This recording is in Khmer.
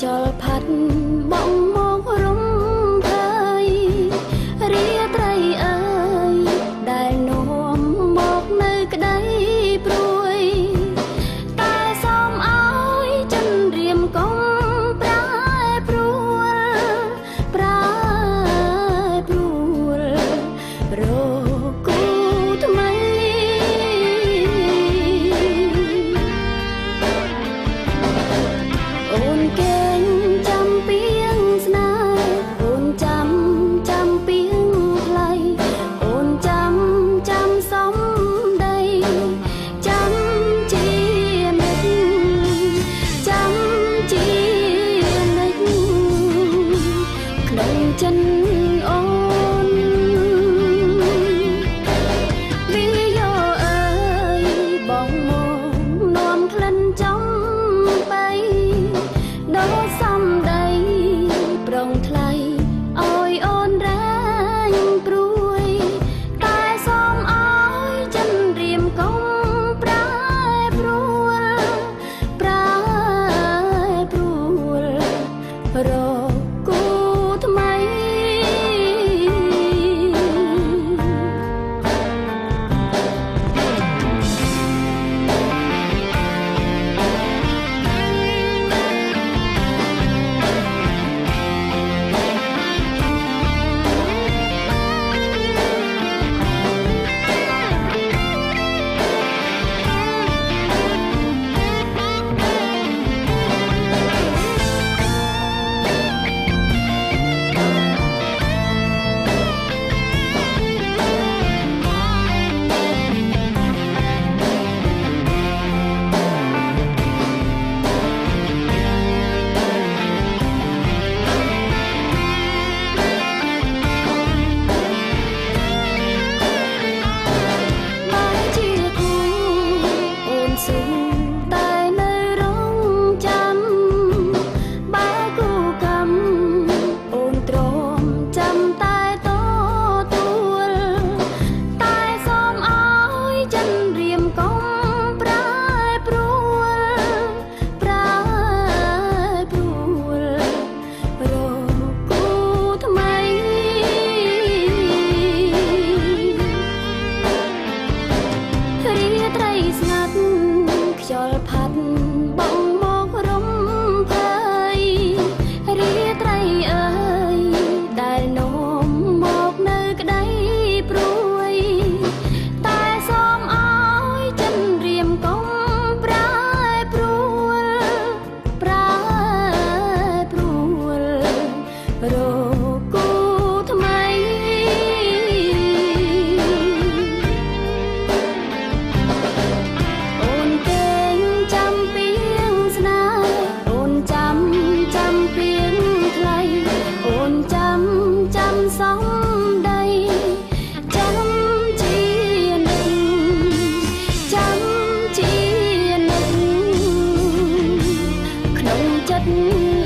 ខ្យល់ផាត់បងមករំភើយរាត្រីអើយដែលនាំមកនៅក្តីព្រួយតែសូមឲ្យចិនរៀមកុំប្រែប្រួលប្រែប្រួលរកគូថ្មីអូនកេងចាំពីងស្នេហ៍អូនចាំពីងថ្លៃអូនចាំសំដីចាំជានិចចាំជានិចក្នុងចិនអូនវិយោអើយបងមកនាំក្លិនចំបីដូចសំដីប្រងថ្លៃឲ្យអូនរែងព្រួយតែសូមឲ្យចិនរៀមកុំប្រែប្រួលប្រែប្រួលរកគូថ្មីស្ងាត់ខ្យល់ផាត់បងមករំភើយរាត្រីអើយដែលនាំមកនៅក្តីព្រួយតែសូមឲ្យចិនរៀមកុំប្រែប្រួលប្រែប្រួលរកគូថ្មីអូនកេងចាំពីងស្នេហ៍អូនចាំពីងថ្លៃអូនចាំសំដីចាំជានិចចាំជានិចក្នុងចិត្ត